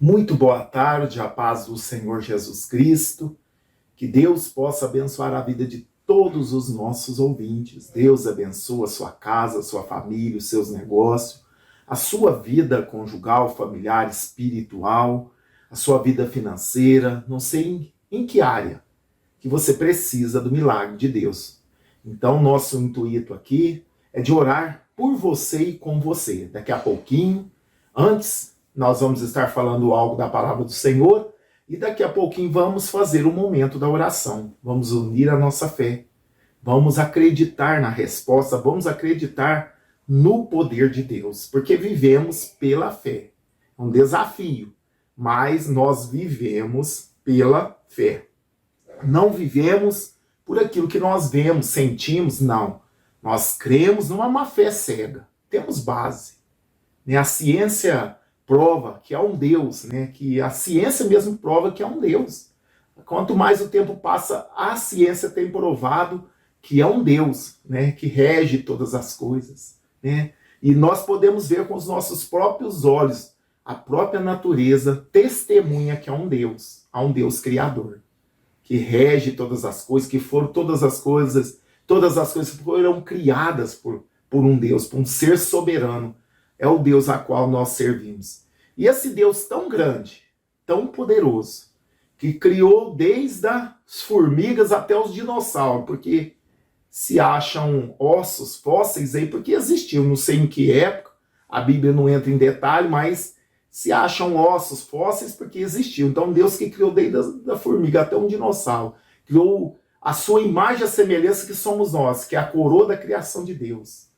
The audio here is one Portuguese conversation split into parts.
Muito boa tarde, a paz do Senhor Jesus Cristo. Que Deus possa abençoar a vida de todos os nossos ouvintes. Deus abençoa a sua casa, a sua família, os seus negócios, a sua vida conjugal, familiar, espiritual, a sua vida financeira, não sei em que área que você precisa do milagre de Deus. Então, nosso intuito aqui é de orar por você e com você. Daqui a pouquinho, antes, nós vamos estar falando algo da palavra do Senhor e daqui a pouquinho vamos fazer o momento da oração. Vamos unir a nossa fé. Vamos acreditar na resposta, vamos acreditar no poder de Deus, porque vivemos pela fé. É um desafio, mas nós vivemos pela fé. Não vivemos por aquilo que nós vemos, sentimos, não. Nós cremos numa fé cega. Temos base. A ciência prova que há um Deus, que a ciência mesmo prova que há um Deus. Quanto mais o tempo passa, a ciência tem provado que é um Deus, que rege todas as coisas. E nós podemos ver com os nossos próprios olhos, a própria natureza testemunha que há um Deus criador, que rege todas as coisas, que foram todas as coisas foram criadas por um Deus, por um ser soberano. É o Deus a qual nós servimos. E esse Deus tão grande, tão poderoso, que criou desde as formigas até os dinossauros, porque se acham ossos, fósseis aí, porque existiu, não sei em que época, a Bíblia não entra em detalhe, mas se acham ossos, fósseis, porque existiu. Então Deus que criou desde a formiga até um dinossauro, criou a sua imagem e a semelhança que somos nós, que é a coroa da criação de Deus.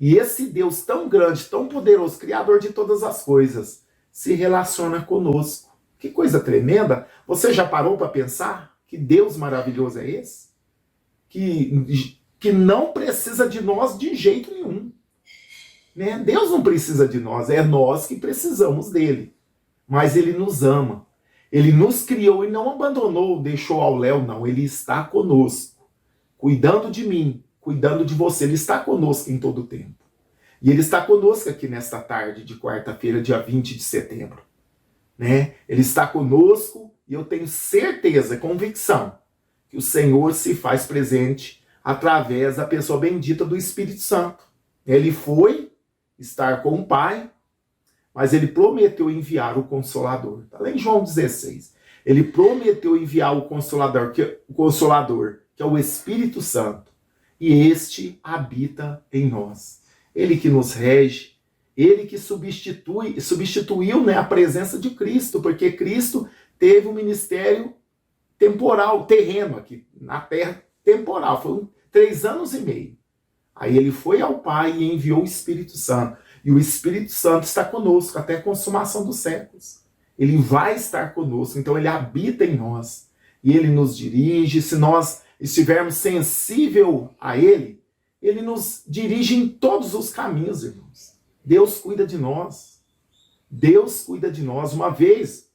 E esse Deus tão grande, tão poderoso, criador de todas as coisas, se relaciona conosco. Que coisa tremenda! Você já parou para pensar que Deus maravilhoso é esse? Que não precisa de nós de jeito nenhum. Deus não precisa de nós, é nós que precisamos dele. Mas ele nos ama. Ele nos criou e não abandonou, deixou ao léu, não. Ele está conosco, cuidando de mim, cuidando de você. Ele está conosco em todo o tempo. E ele está conosco aqui nesta tarde de quarta-feira, dia 20 de setembro. Ele está conosco e eu tenho certeza, convicção, que o Senhor se faz presente através da pessoa bendita do Espírito Santo. Ele foi estar com o Pai, mas ele prometeu enviar o Consolador. Está lá em João 16. Ele prometeu enviar o Consolador, que é o Espírito Santo. E este habita em nós. Ele que nos rege, ele que substituiu a presença de Cristo, porque Cristo teve um ministério temporal, terreno aqui, na terra, temporal. Foi 3 anos e meio. Aí ele foi ao Pai e enviou o Espírito Santo. E o Espírito Santo está conosco até a consumação dos séculos. Ele vai estar conosco, então ele habita em nós. E ele nos dirige. Se nós estivermos sensíveis a ele nos dirige em todos os caminhos, irmãos. Deus cuida de nós. Deus cuida de nós. Uma vez,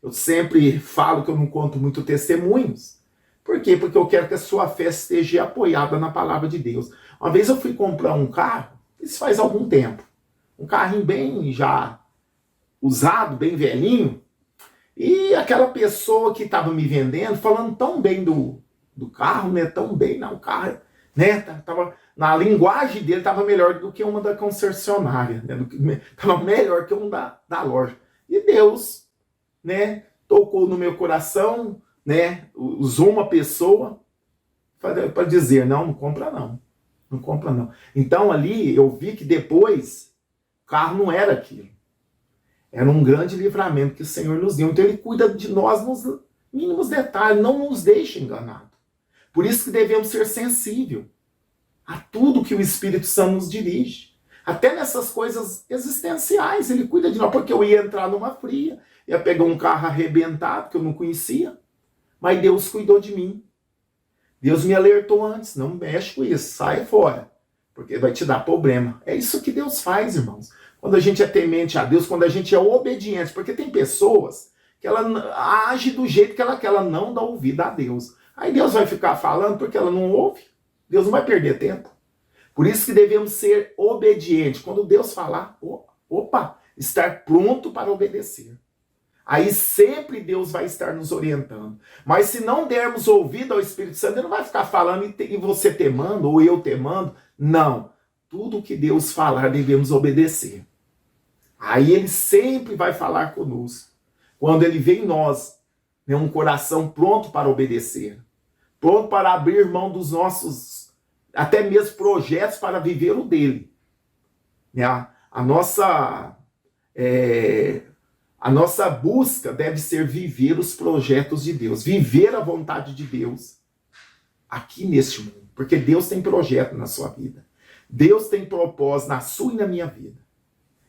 eu sempre falo que eu não conto muito testemunhos. Por quê? Porque eu quero que a sua fé esteja apoiada na palavra de Deus. Uma vez eu fui comprar um carro, isso faz algum tempo. Um carrinho bem já usado, bem velhinho. E aquela pessoa que estava me vendendo, falando tão bem do carro, tão bem, não, o carro, tava, na linguagem dele estava melhor do que uma da concessionária, estava melhor que um da loja. E Deus, tocou no meu coração, usou uma pessoa para dizer, não compra não. Não compra não. Então ali eu vi que depois o carro não era aquilo. Era um grande livramento que o Senhor nos deu. Então ele cuida de nós nos mínimos detalhes, não nos deixa enganado. Por isso que devemos ser sensíveis a tudo que o Espírito Santo nos dirige. Até nessas coisas existenciais ele cuida de nós. Porque eu ia entrar numa fria, ia pegar um carro arrebentado que eu não conhecia. Mas Deus cuidou de mim. Deus me alertou antes, não mexe com isso, sai fora, porque vai te dar problema. É isso que Deus faz, irmãos. Quando a gente é temente a Deus, quando a gente é obediente, porque tem pessoas que ela age do jeito que ela não dá ouvido a Deus. Aí Deus vai ficar falando porque ela não ouve. Deus não vai perder tempo. Por isso que devemos ser obedientes. Quando Deus falar, estar pronto para obedecer. Aí sempre Deus vai estar nos orientando. Mas se não dermos ouvido ao Espírito Santo, ele não vai ficar falando e você temando, ou eu temando. Não. Tudo que Deus falar, devemos obedecer. Aí ele sempre vai falar conosco. Quando ele vê em nós, né, um coração pronto para obedecer. Pronto para abrir mão dos nossos, até mesmo projetos para viver o dele. Né? A nossa busca deve ser viver os projetos de Deus, viver a vontade de Deus aqui neste mundo, porque Deus tem projeto na sua vida, Deus tem propósito na sua e na minha vida.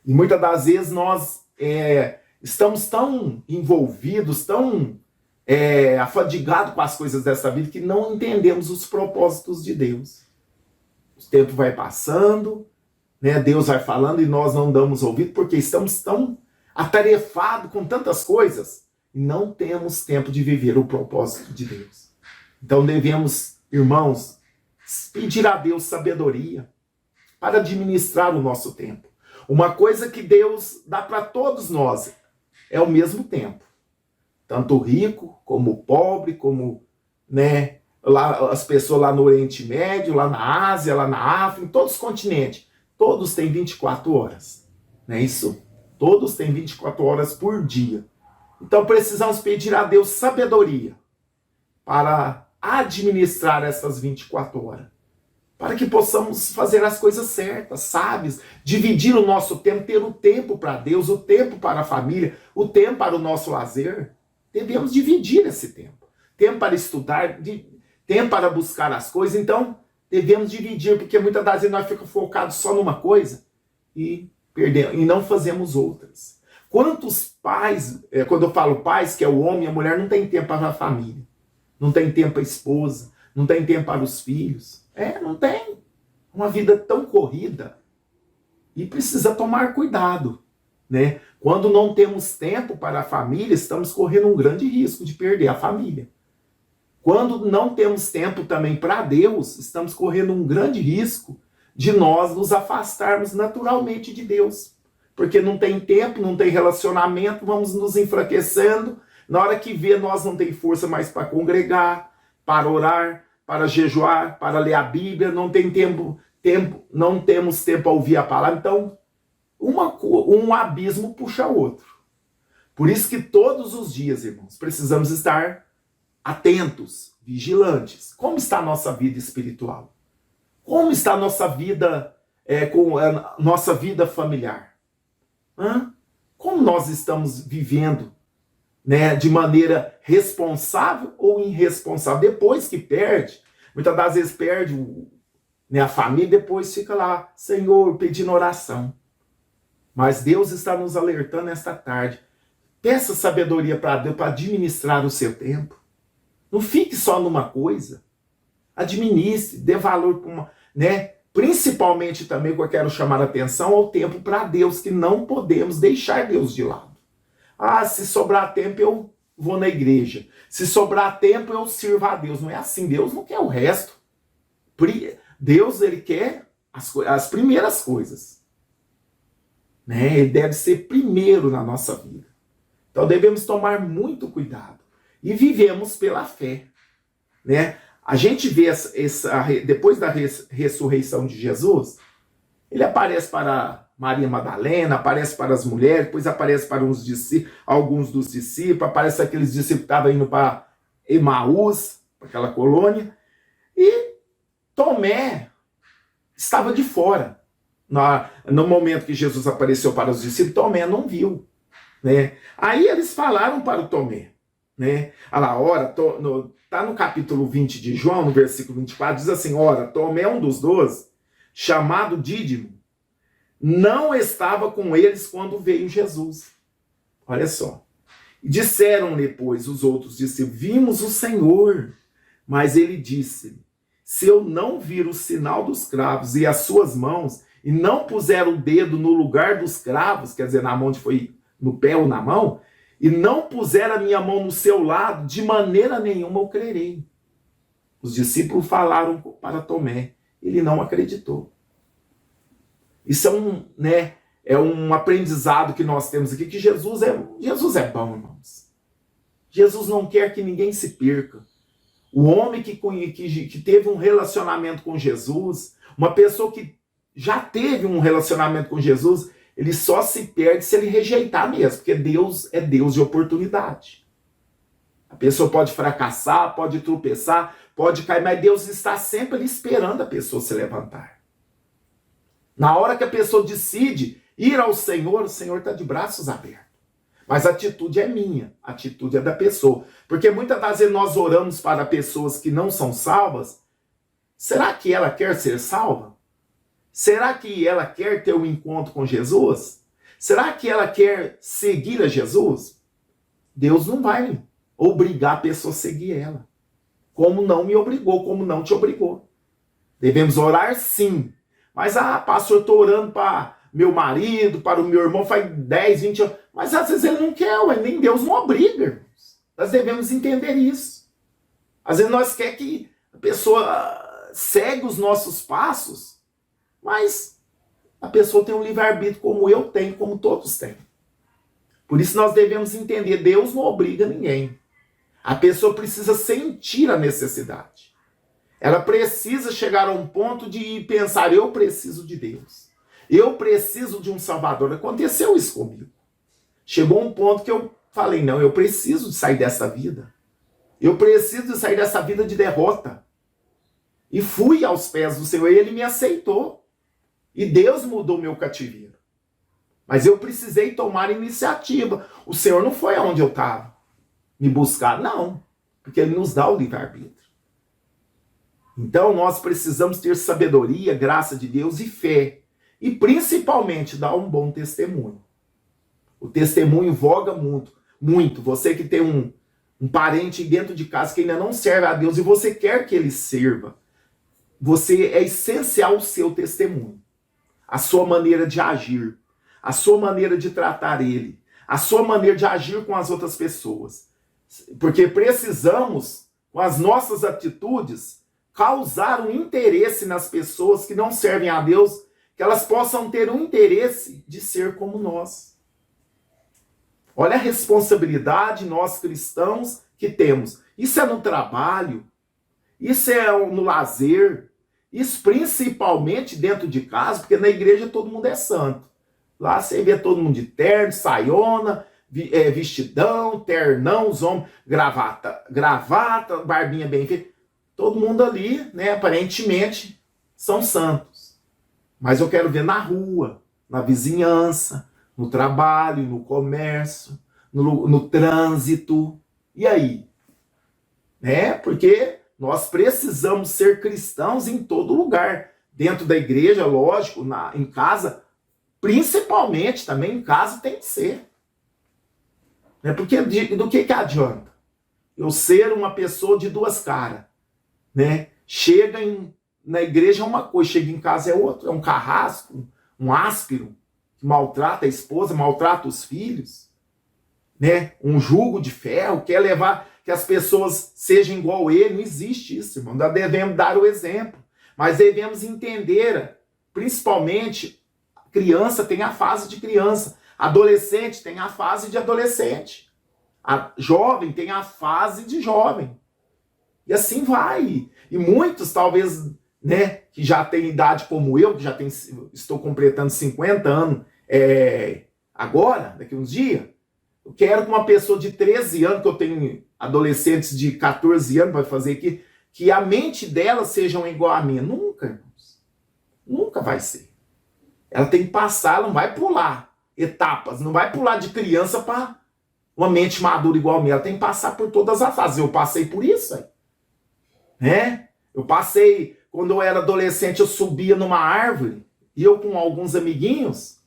E muitas das vezes nós estamos tão envolvidos, tão afadigados com as coisas dessa vida, que não entendemos os propósitos de Deus. O tempo vai passando, né? Deus vai falando e nós não damos ouvido, porque estamos tão atarefados com tantas coisas e não temos tempo de viver o propósito de Deus. Então devemos, irmãos, pedir a Deus sabedoria para administrar o nosso tempo. Uma coisa que Deus dá para todos nós é o mesmo tempo. Tanto o rico, como o pobre, como, né, lá, as pessoas lá no Oriente Médio, lá na Ásia, lá na África, em todos os continentes. Todos têm 24 horas. Não é isso? Todos têm 24 horas por dia. Então precisamos pedir a Deus sabedoria para administrar essas 24 horas. Para que possamos fazer as coisas certas, sábias, dividir o nosso tempo, ter o tempo para Deus, o tempo para a família, o tempo para o nosso lazer. Devemos dividir esse tempo. Tempo para estudar, tempo para buscar as coisas. Então, devemos dividir, porque muitas das vezes nós ficamos focados só numa coisa e perdemos, e não fazemos outras. Quantos pais, quando eu falo pais, que é o homem e a mulher, não tem tempo para a família, não tem tempo para a esposa, não tem tempo para os filhos. Não tem. Uma vida tão corrida. E precisa tomar cuidado, né? Quando não temos tempo para a família, estamos correndo um grande risco de perder a família. Quando não temos tempo também para Deus, estamos correndo um grande risco de nós nos afastarmos naturalmente de Deus. Porque não tem tempo, não tem relacionamento, vamos nos enfraquecendo. Na hora que vê, nós não temos força mais para congregar, para orar, para jejuar, para ler a Bíblia, não tem tempo, não temos tempo para ouvir a palavra. Então, um abismo puxa outro. Por isso que todos os dias, irmãos, precisamos estar atentos, vigilantes. Como está a nossa vida espiritual? Como está a nossa vida, nossa vida familiar? Como nós estamos vivendo, né, de maneira responsável ou irresponsável? Depois que perde, muitas das vezes perde, né, a família, depois fica lá, Senhor, pedindo oração. Mas Deus está nos alertando nesta tarde. Peça sabedoria para Deus para administrar o seu tempo. Não fique só numa coisa. Administre, dê valor para uma, né? Principalmente também que eu quero chamar a atenção ao tempo para Deus, que não podemos deixar Deus de lado. Se sobrar tempo eu vou na igreja. Se sobrar tempo eu sirvo a Deus. Não é assim. Deus não quer o resto. Deus, ele quer as primeiras coisas. Né? Ele deve ser primeiro na nossa vida. Então devemos tomar muito cuidado. E vivemos pela fé. Né? A gente vê depois da ressurreição de Jesus, ele aparece para Maria Madalena, aparece para as mulheres, depois aparece para alguns dos discípulos, aparece aqueles discípulos que estavam indo para Emaús, para aquela colônia, e Tomé estava de fora. No momento que Jesus apareceu para os discípulos, Tomé não viu. Né? Aí eles falaram para o Tomé, né? Está no capítulo 20 de João, no versículo 24, diz assim, Tomé, um dos 12, chamado Dídimo, não estava com eles quando veio Jesus. Olha só. Disseram-lhe, pois, os outros discípulos, vimos o Senhor. Mas ele disse, se eu não vir o sinal dos cravos e as suas mãos, e não puser o dedo no lugar dos cravos, quer dizer, na mão onde foi no pé ou na mão, e não puser a minha mão no seu lado, de maneira nenhuma eu crerei. Os discípulos falaram para Tomé, ele não acreditou. Isso é um aprendizado que nós temos aqui, que Jesus é bom, irmãos. Jesus não quer que ninguém se perca. O homem que teve um relacionamento com Jesus, uma pessoa que já teve um relacionamento com Jesus, ele só se perde se ele rejeitar mesmo, porque Deus é Deus de oportunidade. A pessoa pode fracassar, pode tropeçar, pode cair, mas Deus está sempre ali esperando a pessoa se levantar. Na hora que a pessoa decide ir ao Senhor, o Senhor está de braços abertos. Mas a atitude é minha, a atitude é da pessoa. Porque muitas das vezes nós oramos para pessoas que não são salvas. Será que ela quer ser salva? Será que ela quer ter um encontro com Jesus? Será que ela quer seguir a Jesus? Deus não vai obrigar a pessoa a seguir ela. Como não me obrigou, como não te obrigou. Devemos orar sim. Mas, pastor, eu estou orando para meu marido, para o meu irmão, faz 10, 20 anos. Mas às vezes ele não quer, nem Deus não obriga, irmãos. Nós devemos entender isso. Às vezes nós queremos que a pessoa segue os nossos passos, mas a pessoa tem um livre-arbítrio como eu tenho, como todos têm. Por isso nós devemos entender, Deus não obriga ninguém. A pessoa precisa sentir a necessidade. Ela precisa chegar a um ponto de pensar, eu preciso de Deus. Eu preciso de um Salvador. Aconteceu isso comigo. Chegou um ponto que eu falei, não, eu preciso de sair dessa vida. Eu preciso de sair dessa vida de derrota. E fui aos pés do Senhor e Ele me aceitou. E Deus mudou meu cativeiro. Mas eu precisei tomar iniciativa. O Senhor não foi aonde eu estava me buscar, não. Porque Ele nos dá o livre-arbítrio. Então nós precisamos ter sabedoria, graça de Deus e fé. E principalmente dar um bom testemunho. O testemunho voga muito. Você que tem um parente dentro de casa que ainda não serve a Deus e você quer que ele sirva, é essencial o seu testemunho. A sua maneira de agir, a sua maneira de tratar ele, a sua maneira de agir com as outras pessoas. Porque precisamos, com as nossas atitudes, causar um interesse nas pessoas que não servem a Deus, que elas possam ter um interesse de ser como nós. Olha a responsabilidade nós cristãos que temos. Isso é no trabalho, isso é no lazer, isso principalmente dentro de casa, porque na igreja todo mundo é santo. Lá você vê todo mundo de terno, saiona, vestidão, ternão, os homens, gravata, barbinha bem feita. Todo mundo ali, né, aparentemente, são santos. Mas eu quero ver na rua, na vizinhança, no trabalho, no comércio, no trânsito. E aí? Porque nós precisamos ser cristãos em todo lugar. Dentro da igreja, lógico, em casa, principalmente também em casa tem que ser. Porque do que adianta? Eu ser uma pessoa de duas caras. Chega na igreja é uma coisa, chega em casa é outra, é um carrasco, um áspero, que maltrata a esposa, maltrata os filhos, um jugo de ferro, quer levar que as pessoas sejam igual a ele, não existe isso, irmão, nós devemos dar o exemplo, mas devemos entender, principalmente, a criança tem a fase de criança, adolescente tem a fase de adolescente, a jovem tem a fase de jovem, e assim vai, e muitos talvez, que já tem idade como eu, que já estou completando 50 anos agora, daqui uns dias, eu quero que uma pessoa de 13 anos, que eu tenho adolescentes de 14 anos, vai fazer aqui, que a mente dela seja igual à minha. Nunca, irmãos. Nunca vai ser. Ela tem que passar, ela não vai pular etapas, não vai pular de criança para uma mente madura igual a minha. Ela tem que passar por todas as fases. Eu passei por isso aí. Eu passei... Quando eu era adolescente, eu subia numa árvore, e eu com alguns amiguinhos,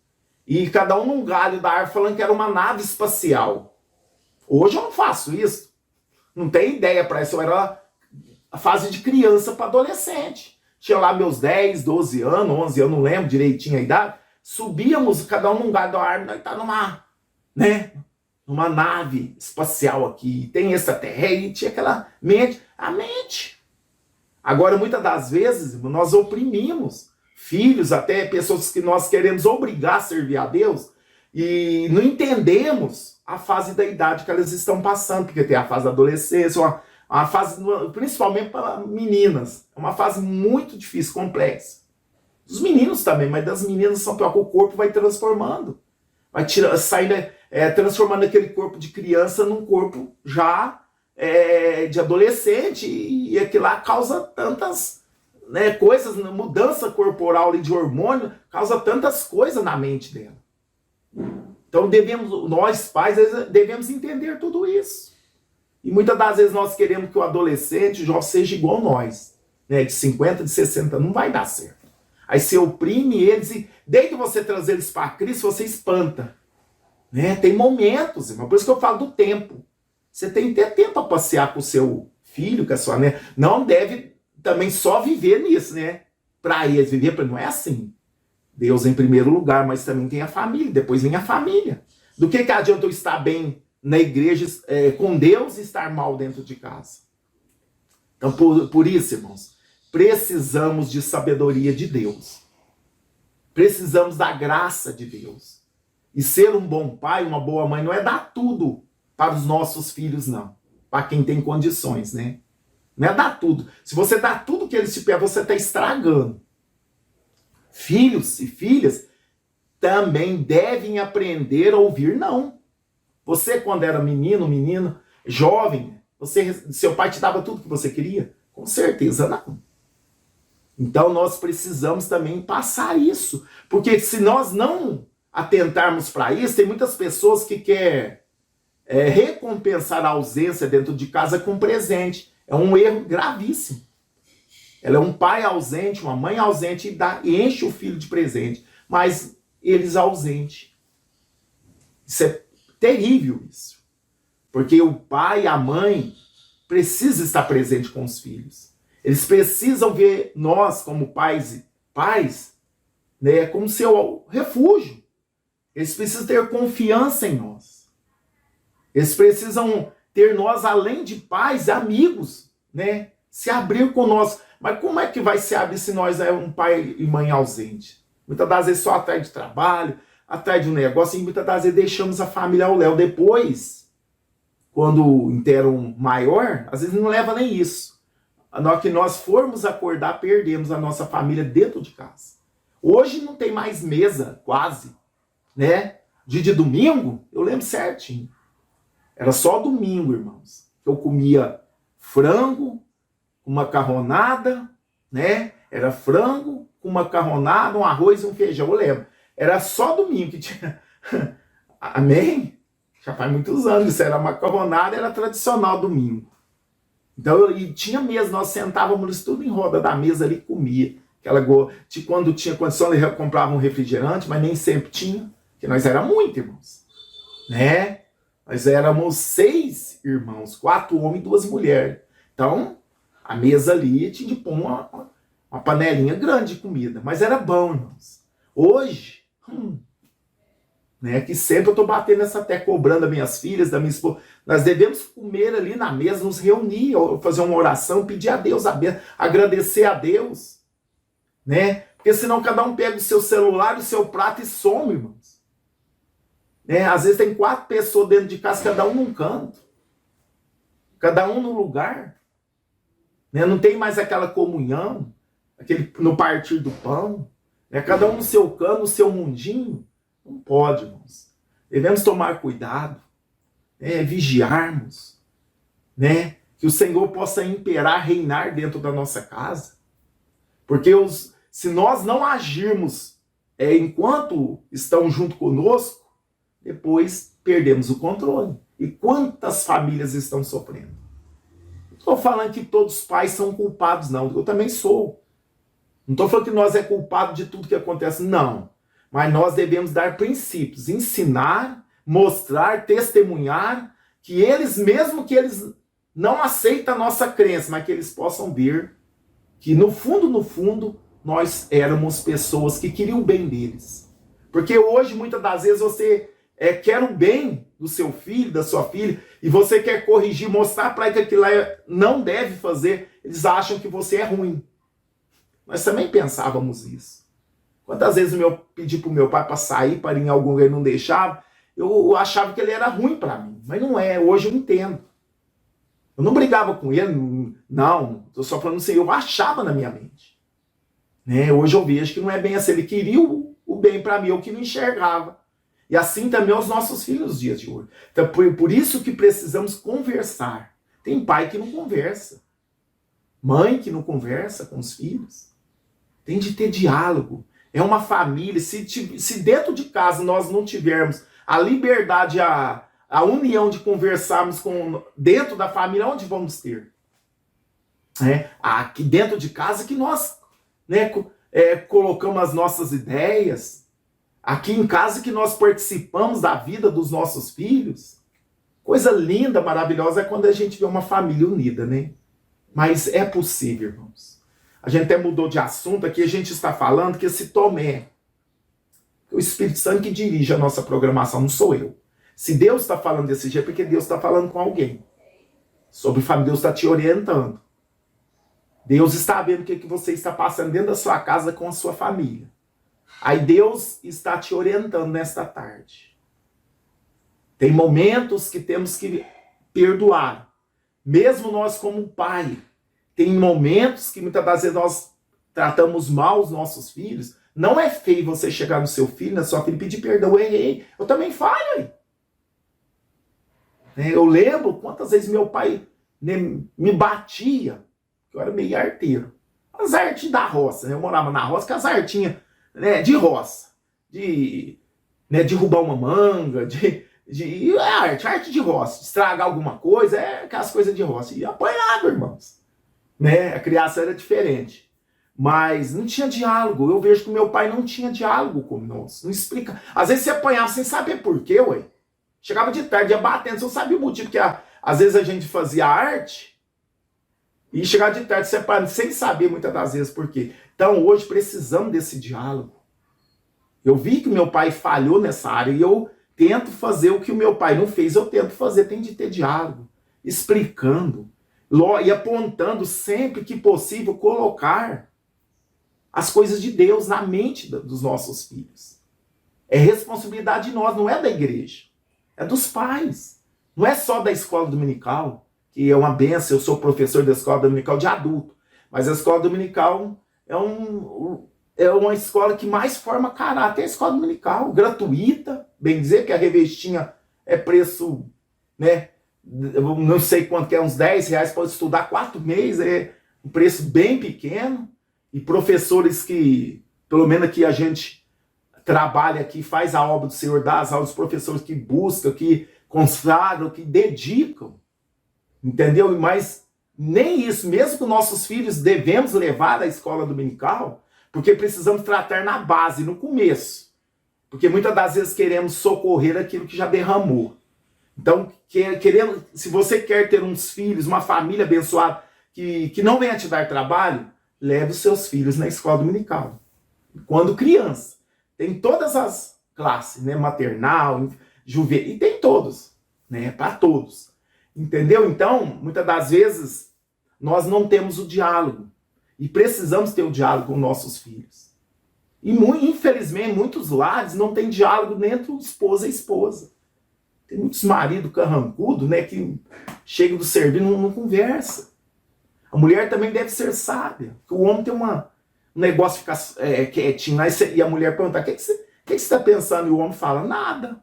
e cada um num galho da árvore falando que era uma nave espacial. Hoje eu não faço isso. Não tenho ideia para isso. Eu era a fase de criança para adolescente. Tinha lá meus 10, 12 anos, 11 anos, não lembro direitinho a idade. Subíamos, cada um num galho da árvore, nós tá numa nave espacial aqui. Tem extraterrestre, e tinha aquela mente. A mente. Agora, muitas das vezes, nós oprimimos filhos, até pessoas que nós queremos obrigar a servir a Deus, e não entendemos a fase da idade que elas estão passando, porque tem a fase da adolescência, uma fase, principalmente para meninas, é uma fase muito difícil, complexa. Dos meninos também, mas das meninas são pior, que o corpo vai transformando, vai saindo, transformando aquele corpo de criança num corpo já de adolescente, e aquilo lá causa tantas coisas, mudança corporal ali de hormônio, causa tantas coisas na mente dela. Então nós pais devemos entender tudo isso. E muitas das vezes nós queremos que o adolescente, o jovem, seja igual a nós, de 50, de 60, não vai dar certo. Aí você oprime eles e desde que você trazer eles para Cristo, você espanta. Tem momentos, irmão, por isso que eu falo do tempo. Você tem que ter tempo para passear com o seu filho, com a sua neta. Não deve também só viver nisso, para eles viver, não é assim. Deus em primeiro lugar, mas também tem a família, depois vem a família. Do que adianta eu estar bem na igreja com Deus e estar mal dentro de casa? Então, por isso, irmãos, precisamos de sabedoria de Deus. Precisamos da graça de Deus. E ser um bom pai, uma boa mãe, não é dar tudo para os nossos filhos, não. Para quem tem condições, Não é dar tudo. Se você dá tudo que eles te pedem, você está estragando. Filhos e filhas também devem aprender a ouvir não. Você, quando era menino, jovem, seu pai te dava tudo que você queria? Com certeza não. Então nós precisamos também passar isso. Porque se nós não atentarmos para isso, tem muitas pessoas que querem recompensar a ausência dentro de casa com presente. É um erro gravíssimo. Ela é um pai ausente, uma mãe ausente e enche o filho de presente. Mas eles ausentes. Isso é terrível, isso. Porque o pai e a mãe precisam estar presente com os filhos. Eles precisam ver nós, como pais, como seu refúgio. Eles precisam ter confiança em nós. Eles precisam ter nós, além de pais, amigos, se abrir conosco. Mas como é que vai se abrir se nós é um pai e mãe ausente? Muitas das vezes só atrás de trabalho, atrás de um negócio, e muitas das vezes deixamos a família ao léu. Depois, quando interam maior, às vezes não leva nem isso. Na hora que nós formos acordar, perdemos a nossa família dentro de casa. Hoje não tem mais mesa, quase. Dia de domingo, eu lembro certinho. Era só domingo, irmãos. Eu comia frango com macarronada, Era frango com macarronada, um arroz e um feijão, eu lembro. Era só domingo que tinha. Amém? Já faz muitos anos, isso era macarronada, era tradicional domingo. Então, e tinha mesa, nós sentávamos tudo em roda da mesa ali e comia. Quando tinha condição, ele comprava um refrigerante, mas nem sempre tinha, porque nós éramos muito, irmãos. Nós éramos 6 irmãos, 4 homens e 2 mulheres. Então, a mesa ali tinha de pôr uma panelinha grande de comida, mas era bom, irmãos. Hoje, que sempre eu estou batendo nessa tecla, cobrando das minhas filhas, da minha esposa. Nós devemos comer ali na mesa, nos reunir, fazer uma oração, pedir a Deus a bênção, agradecer a Deus. Porque senão cada um pega o seu celular, o seu prato e some, irmãos. Às vezes tem 4 pessoas dentro de casa, cada um num canto. Cada um no lugar. Não tem mais aquela comunhão, no partir do pão. Cada um no seu canto, no seu mundinho. Não pode, irmãos. Devemos tomar cuidado, vigiarmos, que o Senhor possa imperar, reinar dentro da nossa casa. Porque se nós não agirmos enquanto estão junto conosco, depois perdemos o controle. E quantas famílias estão sofrendo? Não estou falando que todos os pais são culpados, não. Eu também sou. Não estou falando que nós é culpado de tudo que acontece, não. Mas nós devemos dar princípios, ensinar, mostrar, testemunhar, que eles, mesmo que eles não aceitem a nossa crença, mas que eles possam ver que no fundo, nós éramos pessoas que queriam o bem deles. Porque hoje, muitas das vezes, você quer o bem do seu filho, da sua filha, e você quer corrigir, mostrar para ele que aquilo lá não deve fazer, eles acham que você é ruim. Nós também pensávamos isso. Quantas vezes eu pedi pro meu pai para sair, para ir em algum lugar e não deixava, eu achava que ele era ruim para mim. Mas não é, hoje eu entendo. Eu não brigava com ele, não. Estou só falando assim, eu achava na minha mente. Né? Hoje eu vejo que não é bem assim. Ele queria o bem para mim, eu que não enxergava. E assim também os nossos filhos nos dias de hoje. Então, por isso que precisamos conversar. Tem pai que não conversa. Mãe que não conversa com os filhos. Tem de ter diálogo. É uma família. Se dentro de casa nós não tivermos a liberdade, a união de conversarmos dentro da família, onde vamos ter? Aqui dentro de casa que nós colocamos as nossas ideias. Aqui em casa que nós participamos da vida dos nossos filhos. Coisa linda, maravilhosa é quando a gente vê uma família unida, né? Mas é possível, irmãos. A gente até mudou de assunto aqui, a gente está falando que esse Tomé, o Espírito Santo que dirige a nossa programação, não sou eu. Se Deus está falando desse jeito, é porque Deus está falando com alguém. Sobre família, Deus está te orientando. Deus está vendo o que você está passando dentro da sua casa com a sua família. Aí Deus está te orientando nesta tarde. Tem momentos que temos que perdoar. Mesmo nós como pai. Tem momentos que muitas das vezes nós tratamos mal os nossos filhos. Não é feio você chegar no seu filho, na sua filha, e pedir perdão. Eu errei. Eu também falho. Eu lembro quantas vezes meu pai me batia. Eu era meio arteiro. As artes da roça. Eu morava na roça com as artinhas de roça. De derrubar uma manga. Arte de roça. Estragar alguma coisa. Aquelas coisas de roça. E apanhava, irmãos. A criação era diferente. Mas não tinha diálogo. Eu vejo que o meu pai não tinha diálogo conosco. Não explica. Às vezes você apanhava sem saber por quê, ué. Chegava de tarde, ia batendo, você não sabia o motivo. Porque às vezes a gente fazia arte e chegava de tarde separando, sem saber muitas das vezes por quê. Então hoje precisamos desse diálogo. Eu vi que o meu pai falhou nessa área e eu tento fazer o que o meu pai não fez. Eu tento fazer, tem de ter diálogo. Explicando. E apontando sempre que possível colocar as coisas de Deus na mente dos nossos filhos. É responsabilidade de nós, não é da igreja. É dos pais. Não é só da escola dominical, que é uma benção. Eu sou professor da escola dominical de adulto. Mas a escola dominical é uma escola que mais forma caráter. É a escola dominical, gratuita. Bem dizer que a revestinha é preço, eu não sei quanto que é, uns R$10, pode estudar 4 meses. É um preço bem pequeno. E professores que, pelo menos aqui a gente trabalha aqui, faz a obra do Senhor, dá as aulas, professores que buscam, que consagram, que dedicam, entendeu? Mas nem isso, mesmo que nossos filhos devemos levar à escola dominical, porque precisamos tratar na base, no começo, porque muitas das vezes queremos socorrer aquilo que já derramou. Então, se você quer ter uns filhos, uma família abençoada, que não venha te dar trabalho, leve os seus filhos na escola dominical, quando criança. Tem todas as classes, maternal, juvenil, e tem todos, para todos. Entendeu? Então, muitas das vezes, nós não temos o diálogo. E precisamos ter o diálogo com nossos filhos. E, infelizmente, muitos lares não tem diálogo nem entre esposa e esposa. Tem muitos maridos carrancudos, que chegam do serviço e não conversa. A mulher também deve ser sábia. Porque o homem tem um negócio de ficar quietinho lá e a mulher pergunta: o que você está pensando? E o homem fala: nada.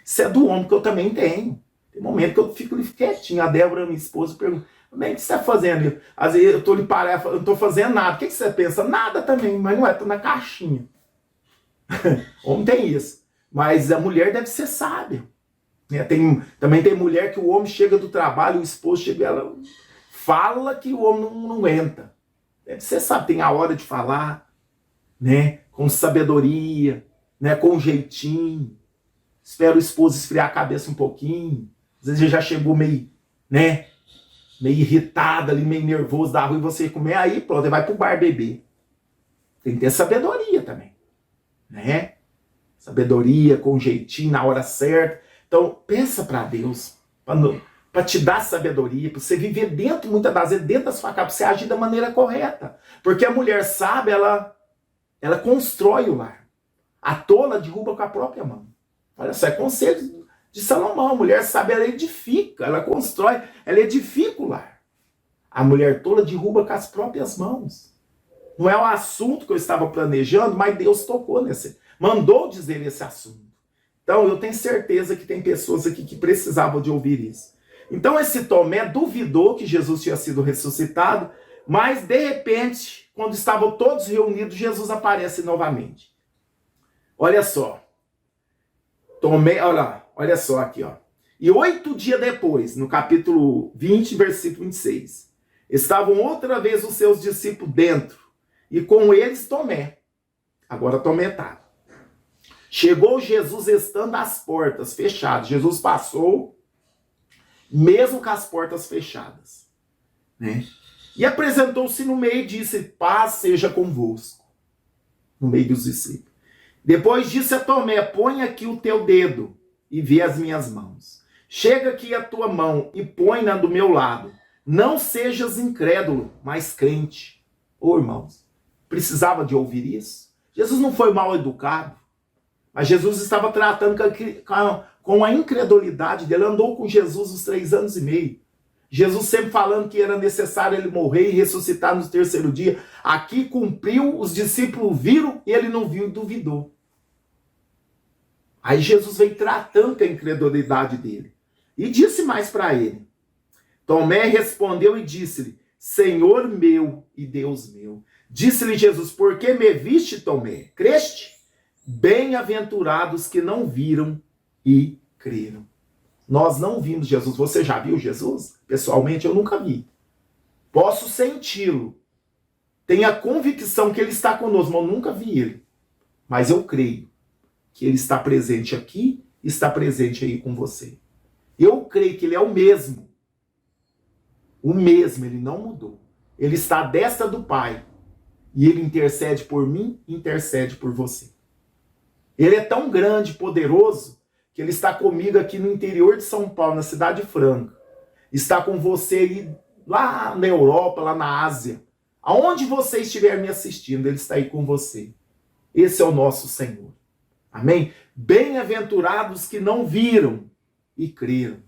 Isso é do homem, que eu também tenho. Tem momento que eu fico ali quietinho. A Débora, minha esposa, pergunta: bem, o que você está fazendo? Às vezes eu estou ali parado, eu não estou fazendo nada. O que você pensa? Nada também, mas não é, estou na caixinha. O homem tem isso. Mas a mulher deve ser sábia. Também tem mulher que o homem chega do trabalho, o esposo chega e ela fala que o homem não aguenta. Você sabe, tem a hora de falar, com sabedoria, com jeitinho. Espera o esposo esfriar a cabeça um pouquinho. Às vezes ele já chegou meio irritado ali, meio nervoso da rua, e você comer, aí pronto, ele vai pro bar beber. Tem que ter sabedoria também, Sabedoria, com jeitinho, na hora certa. Então, peça para Deus, para te dar sabedoria, para você viver muitas das vezes, dentro da sua casa, para você agir da maneira correta. Porque a mulher sábia, Ela constrói o lar. A tola derruba com a própria mão. Olha só, é conselho de Salomão. A mulher sábia, ela edifica, ela constrói, ela edifica o lar. A mulher tola derruba com as próprias mãos. Não é um assunto que eu estava planejando, mas Deus tocou mandou dizer esse assunto. Então, eu tenho certeza que tem pessoas aqui que precisavam de ouvir isso. Então, esse Tomé duvidou que Jesus tinha sido ressuscitado, mas, de repente, quando estavam todos reunidos, Jesus aparece novamente. Olha só. Tomé, olha só aqui, ó. E 8 dias depois, no capítulo 20, versículo 26, estavam outra vez os seus discípulos dentro, e com eles Tomé. Agora Tomé estava. Chegou Jesus estando as portas fechadas. Jesus passou, mesmo com as portas fechadas, né? E apresentou-se no meio e disse: paz seja convosco. No meio dos discípulos. Depois disse a Tomé: põe aqui o teu dedo e vê as minhas mãos. Chega aqui a tua mão e põe-na do meu lado. Não sejas incrédulo, mas crente. Ô irmãos, precisava de ouvir isso? Jesus não foi mal educado, mas Jesus estava tratando com a incredulidade dele. Andou com Jesus os 3 anos e meio. Jesus sempre falando que era necessário ele morrer e ressuscitar no 3º dia. Aqui cumpriu, os discípulos viram e ele não viu e duvidou. Aí Jesus veio tratando com a incredulidade dele. E disse mais para ele. Tomé respondeu e disse-lhe: Senhor meu e Deus meu. Disse-lhe Jesus: por que me viste, Tomé? Creste? Bem-aventurados que não viram e creram. Nós não vimos Jesus. Você já viu Jesus? Pessoalmente, eu nunca vi. Posso senti-lo. Tenho a convicção que ele está conosco, mas eu nunca vi ele. Mas eu creio que ele está presente aqui, está presente aí com você. Eu creio que ele é o mesmo. O mesmo, ele não mudou. Ele está à destra do Pai. E ele intercede por mim, intercede por você. Ele é tão grande, poderoso, que ele está comigo aqui no interior de São Paulo, na Cidade Franca. Está com você aí lá na Europa, lá na Ásia. Aonde você estiver me assistindo, ele está aí com você. Esse é o nosso Senhor. Amém? Bem-aventurados que não viram e creram.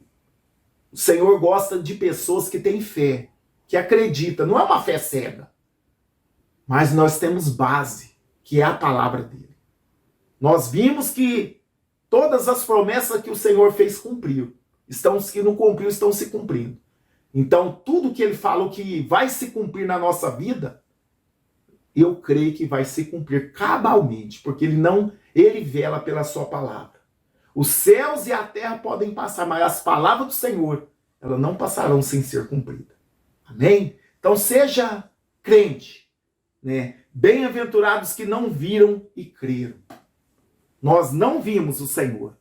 O Senhor gosta de pessoas que têm fé, que acreditam. Não é uma fé cega. Mas nós temos base, que é a palavra dele. Nós vimos que todas as promessas que o Senhor fez cumpriu. Os que não cumpriu estão se cumprindo. Então, tudo que ele falou que vai se cumprir na nossa vida, eu creio que vai se cumprir cabalmente, porque ele vela pela sua palavra. Os céus e a terra podem passar, mas as palavras do Senhor, elas não passarão sem ser cumpridas. Amém? Então, seja crente, né? Bem-aventurados que não viram e creram. Nós não vimos o Senhor,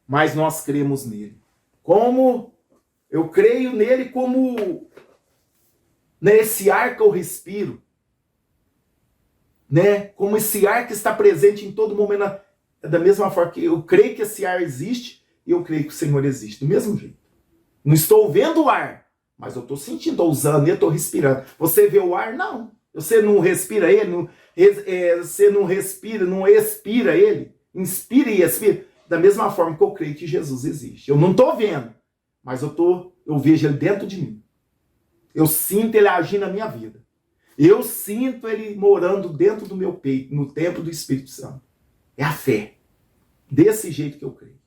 mas nós cremos nele. Como eu creio nele como nesse ar que eu respiro, né? Como esse ar que está presente em todo momento. Da mesma forma que eu creio que esse ar existe, e eu creio que o Senhor existe. Do mesmo jeito. Não estou vendo o ar, mas eu estou sentindo, estou usando, eu estou respirando. Você vê o ar? Não. Você não respira ele, você não respira, não expira ele. Inspira e expira. Da mesma forma que eu creio que Jesus existe. Eu não estou vendo, mas eu vejo ele dentro de mim. Eu sinto ele agir na minha vida. Eu sinto ele morando dentro do meu peito, no templo do Espírito Santo. É a fé. Desse jeito que eu creio.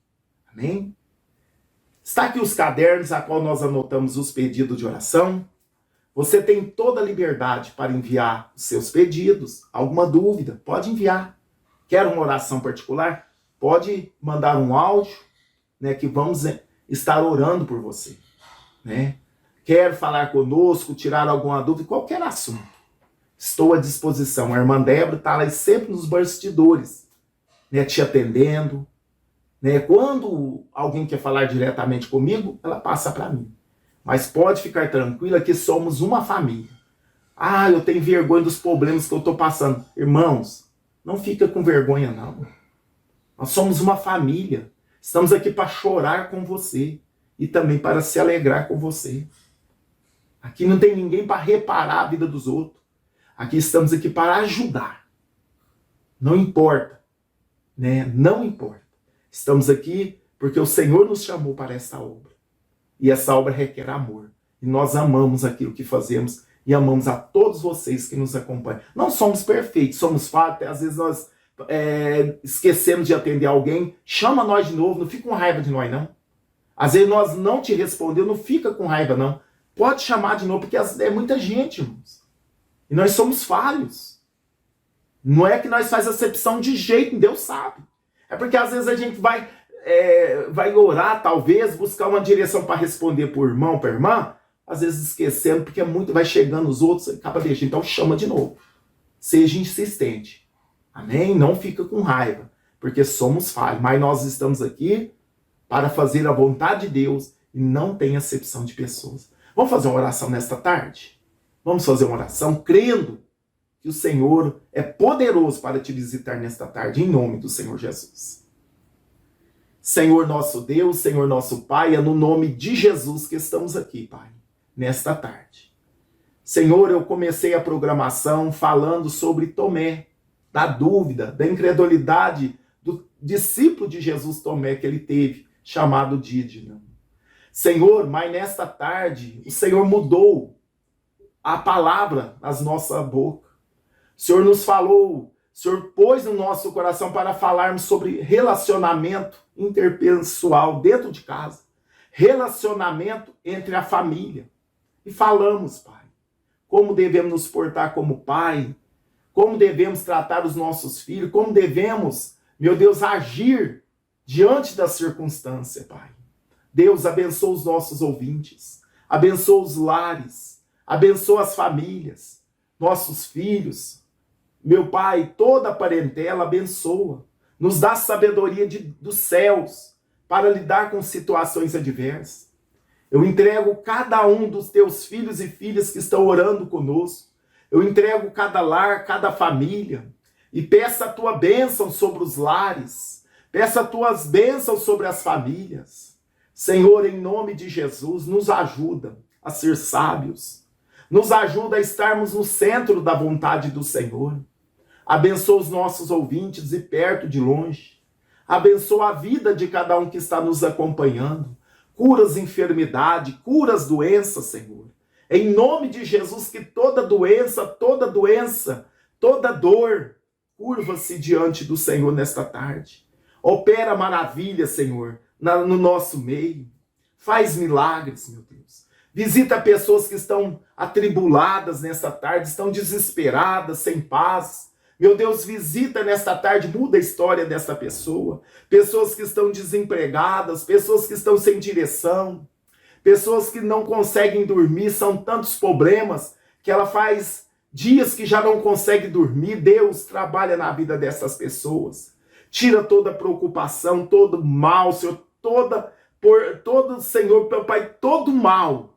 Amém? Está aqui os cadernos a qual nós anotamos os pedidos de oração. Você tem toda a liberdade para enviar os seus pedidos. Alguma dúvida? Pode enviar. Quer uma oração particular? Pode mandar um áudio, né, que vamos estar orando por você. Né? Quer falar conosco, tirar alguma dúvida? Qualquer assunto. Estou à disposição. A irmã Débora está lá sempre nos bastidores, né, te atendendo. Né? Quando alguém quer falar diretamente comigo, ela passa para mim. Mas pode ficar tranquila que somos uma família. Ah, eu tenho vergonha dos problemas que eu estou passando. Irmãos, não fica com vergonha, não. Nós somos uma família. Estamos aqui para chorar com você e também para se alegrar com você. Aqui não tem ninguém para reparar a vida dos outros. Aqui estamos aqui para ajudar. Não importa, né? Não importa. Estamos aqui porque o Senhor nos chamou para essa obra. E essa obra requer amor. E nós amamos aquilo que fazemos e amamos a todos vocês que nos acompanham. Não somos perfeitos, somos falhos. Às vezes nós esquecemos de atender alguém. Chama nós de novo, não fica com raiva de nós, não. Às vezes nós não te respondemos, não fica com raiva, não. Pode chamar de novo, porque é muita gente, irmãos. E nós somos falhos. Não é que nós faz acepção de jeito, Deus sabe. É porque às vezes a gente vai orar, talvez, buscar uma direção para responder por irmão, para irmã, às vezes esquecendo, porque vai chegando os outros, acaba deixando. Então chama de novo. Seja insistente. Amém? Não fica com raiva, porque somos falhos. Mas nós estamos aqui para fazer a vontade de Deus e não tem acepção de pessoas. Vamos fazer uma oração nesta tarde? Vamos fazer uma oração crendo que o Senhor é poderoso para te visitar nesta tarde, em nome do Senhor Jesus. Senhor nosso Deus, Senhor nosso Pai, é no nome de Jesus que estamos aqui, Pai, nesta tarde. Senhor, eu comecei a programação falando sobre Tomé, da dúvida, da incredulidade do discípulo de Jesus Tomé que ele teve, chamado Dídimo. Senhor, mas nesta tarde, o Senhor mudou a palavra nas nossa boca. O Senhor nos falou, o Senhor pôs no nosso coração para falarmos sobre relacionamento interpessoal dentro de casa. Relacionamento entre a família. E falamos, Pai, como devemos nos portar como pai, como devemos tratar os nossos filhos, como devemos, meu Deus, agir diante da circunstância, Pai. Deus, abençoa os nossos ouvintes, abençoa os lares, abençoa as famílias, nossos filhos. Meu Pai, toda a parentela abençoa. Nos dá sabedoria dos céus para lidar com situações adversas. Eu entrego cada um dos teus filhos e filhas que estão orando conosco. Eu entrego cada lar, cada família. E peço a tua bênção sobre os lares. Peço as tuas bênçãos sobre as famílias. Senhor, em nome de Jesus, nos ajuda a ser sábios. Nos ajuda a estarmos no centro da vontade do Senhor. Abençoa os nossos ouvintes de perto e de longe. Abençoa a vida de cada um que está nos acompanhando. Cura as enfermidades, cura as doenças, Senhor. Em nome de Jesus, que toda doença, toda dor, curva-se diante do Senhor nesta tarde. Opera maravilha, Senhor, no nosso meio. Faz milagres, meu Deus. Visita pessoas que estão atribuladas nesta tarde, estão desesperadas, sem paz. Meu Deus, visita nesta tarde, muda a história dessa pessoa. Pessoas que estão desempregadas, pessoas que estão sem direção, pessoas que não conseguem dormir, são tantos problemas que ela faz dias que já não consegue dormir. Deus, trabalha na vida dessas pessoas. Tira toda preocupação, todo mal, Senhor, Senhor, meu Pai, todo mal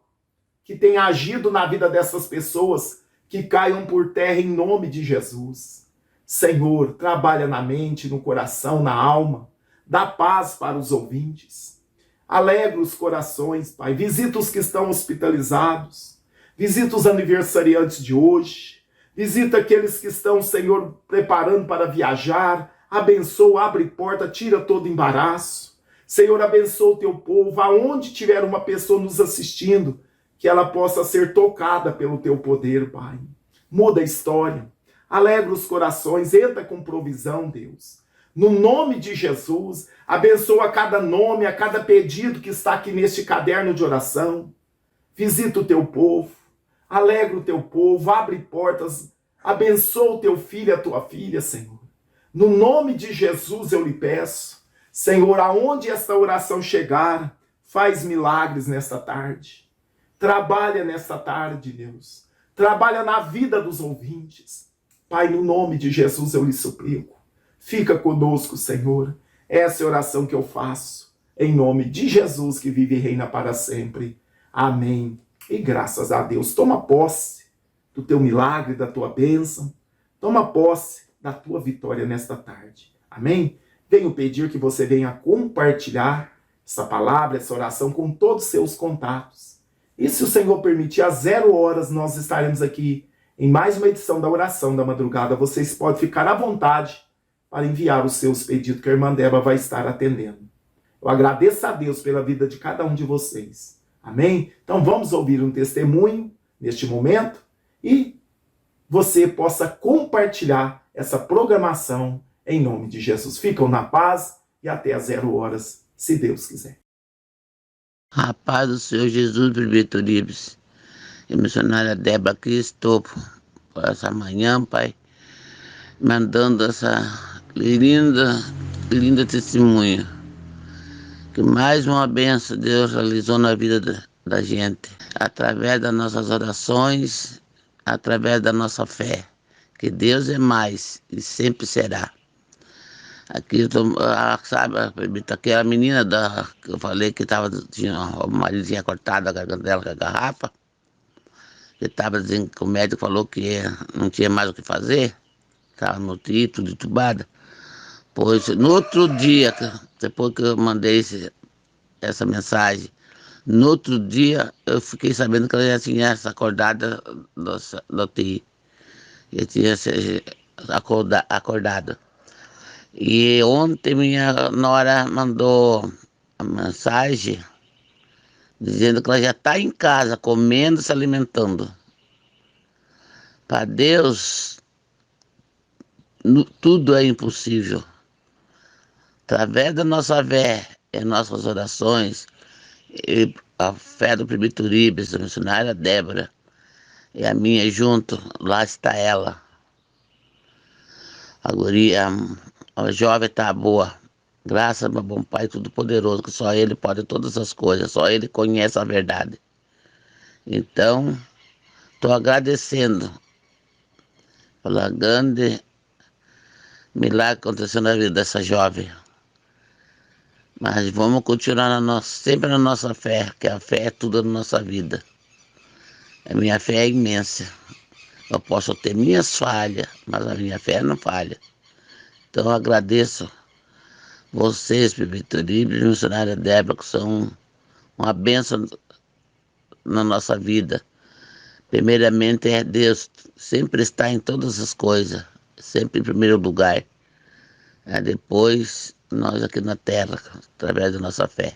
que tem agido na vida dessas pessoas, que caiam por terra em nome de Jesus. Senhor, trabalha na mente, no coração, na alma, dá paz para os ouvintes. Alegra os corações, Pai. Visita os que estão hospitalizados. Visita os aniversariantes de hoje. Visita aqueles que estão, Senhor, preparando para viajar. Abençoa, abre porta, tira todo embaraço. Senhor, abençoa o teu povo. Aonde tiver uma pessoa nos assistindo, que ela possa ser tocada pelo teu poder, Pai. Muda a história. Alegra os corações. Entra com provisão, Deus. No nome de Jesus, abençoa cada nome, a cada pedido que está aqui neste caderno de oração. Visita o teu povo. Alegra o teu povo. Abre portas. Abençoa o teu filho e a tua filha, Senhor. No nome de Jesus eu lhe peço, Senhor, aonde esta oração chegar, faz milagres nesta tarde. Trabalha nesta tarde, Deus. Trabalha na vida dos ouvintes. Pai, no nome de Jesus eu lhe suplico. Fica conosco, Senhor. Essa é a oração que eu faço. Em nome de Jesus, que vive e reina para sempre. Amém. E graças a Deus. Toma posse do teu milagre, da tua bênção. Toma posse da tua vitória nesta tarde. Amém? Venho pedir que você venha compartilhar essa palavra, essa oração com todos os seus contatos. E se o Senhor permitir, às 0 horas nós estaremos aqui em mais uma edição da oração da madrugada. Vocês podem ficar à vontade para enviar os seus pedidos, que a irmã Débora vai estar atendendo. Eu agradeço a Deus pela vida de cada um de vocês. Amém? Então vamos ouvir um testemunho neste momento e você possa compartilhar essa programação em nome de Jesus. Ficam na paz e até às 0 horas, se Deus quiser. A paz do Senhor Jesus, Prefeito Livres. E missionária Débora aqui, estou por essa manhã, Pai, mandando essa linda testemunha. Que mais uma bênção Deus realizou na vida da gente, através das nossas orações, através da nossa fé. Que Deus é mais e sempre será. Aqui, sabe, aquela menina que eu falei que o marido tinha cortado a garganta dela com a garrafa, que estava dizendo que o médico falou que não tinha mais o que fazer, estava no UTI, tudo entubada. Pois no outro dia, depois que eu mandei essa mensagem, no outro dia eu fiquei sabendo que ela já tinha se acordado do UTI. Já tinha se acordado. E ontem minha nora mandou a mensagem dizendo que ela já está em casa, comendo, se alimentando. Para Deus, tudo é impossível. Através da nossa fé e nossas orações, e a fé do Prefeito Ribes, da missionária Débora, e a minha junto, lá está ela. A guria, a jovem está boa. Graças ao bom Pai Todo-Poderoso, que só Ele pode todas as coisas, só Ele conhece a verdade. Então, estou agradecendo pela grande milagre que aconteceu na vida dessa jovem. Mas vamos continuar sempre na nossa fé, que a fé é tudo na nossa vida. A minha fé é imensa. Eu posso ter minhas falhas, mas a minha fé não falha. Então eu agradeço vocês, Prefeito Livre e missionária Débora, que são uma bênção na nossa vida. Primeiramente é Deus, sempre está em todas as coisas, sempre em primeiro lugar. Depois, nós aqui na terra, através da nossa fé.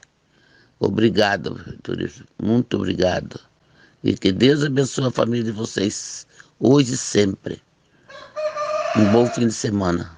Obrigado, Prefeito, muito obrigado. E que Deus abençoe a família de vocês, hoje e sempre. Um bom fim de semana.